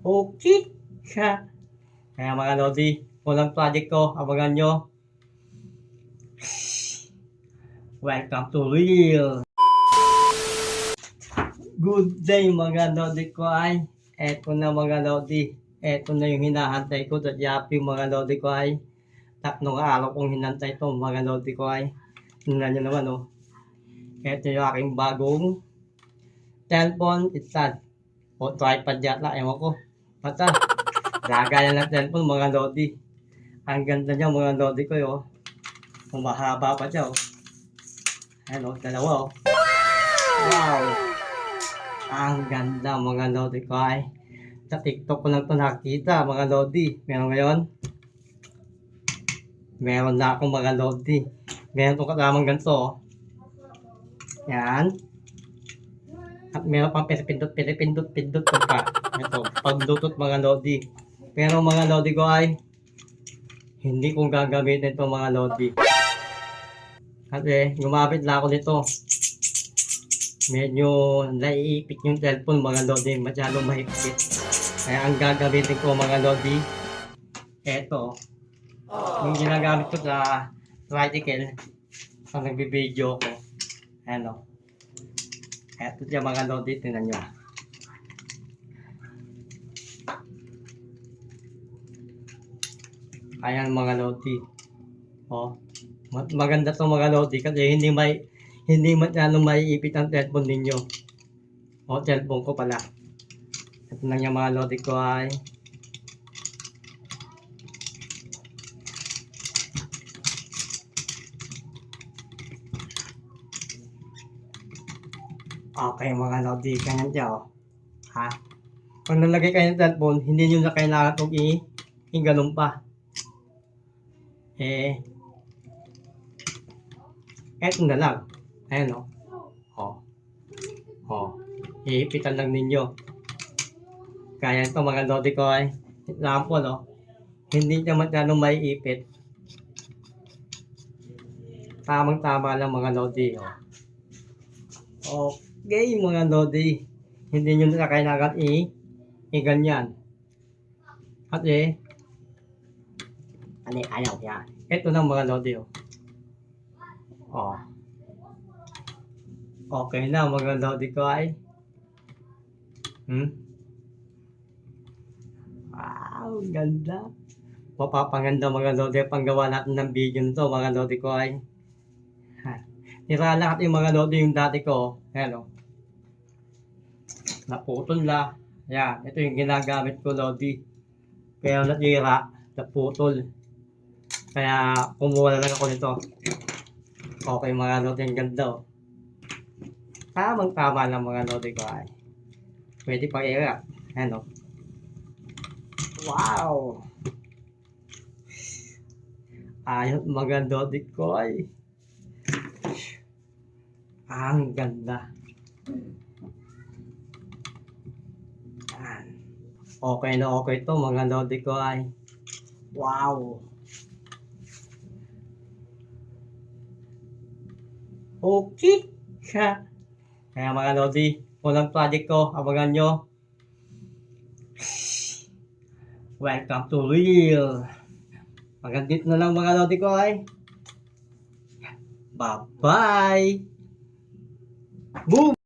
Okay siya. Kaya mga Lodi, unang project ko, abangan nyo. Welcome to Real. Good day mga Lodi ko ay. Eto na mga Lodi. Eto na yung hinahantay ko sa Yapi mga Lodi ko ay. Tatlong araw kong hinantay ito mga Lodi ko ay. Tingnan nyo naman oh. Eto yung aking bagong cellphone stand. O tripod yata, ewan ko. Basta, gagaya ng cellphone mga Lodi. Ang ganda niya mga Lodi ko oh. Mahaba pa siya oh. Ayan oh, dalawa oh. Wow! Ang ganda mga Lodi ko ay. Sa TikTok ko lang ito nakita mga Lodi. Meron ngayon? Meron na akong mga Lodi. Meron itong kasamang ganito oh. Yan. At meron pang pindot pa. Ito, pag-bluetooth mga Lodi. Pero mga Lodi ko ay hindi kong gagamitin ito mga Lodi. Kasi gumamit na ako nito. Medyo naiipit yung cellphone mga Lodi. Masyadong mahigpit. Kaya ang gagamitin ko mga Lodi, eto. Yung ginagamit ko sa tricycle. Pag nagbibideo ko. Ano. Eto siya mga Lodi. Tingnan nyo. Ayan mga Lodi. Oh. Maganda to mga Lodi kasi hindi masyadong maiipit ang cellphone ninyo. O cellphone ko pala. Ito na yung mga Lodi ko ay okay mga Lodi, ganyan siya oh. Ha? Pag nalagay kayo ng cellphone, hindi nyo na kailangan itong i-ganun pa. Eto na lang. Ayan o. Iipitan lang ninyo. Kaya ito mga Lodi ko ay example o. Hindi niya masyadong maiipit. Tamang-tama lang mga Lodi o. Okay mga Lodi. Hindi nyo na kailangan i-ganyan. Kasi ayaw yan. Ito na mga Lodi o. Okay na mga Lodi ko ay. Wow, ganda. Mapapaganda mga Lodi panggawa natin ng video nito mga Lodi ko ay. Niralakat yung mga Lodi yung dati ko. Ayan o. Naputol na. Ayan, ito yung ginagamit ko Lodi. Pero natira, naputol. Kaya kumuha na lang ako nito. Okay mga Lodi, ang ganda o. Tamang-tama lang mga Lodi ko ay. Pwede pa i-wrap. Ayan o. Wow! Ayos mga Lodi ko ay. Ang ganda. Ayan. Okay na okay to mga Lodi ko ay. Wow! Okay siya. Kaya mga Lodi, unang project ko, abangan nyo. Welcome to Real. Magandit na lang mga Lodi ko ay. Bye-bye. Boom!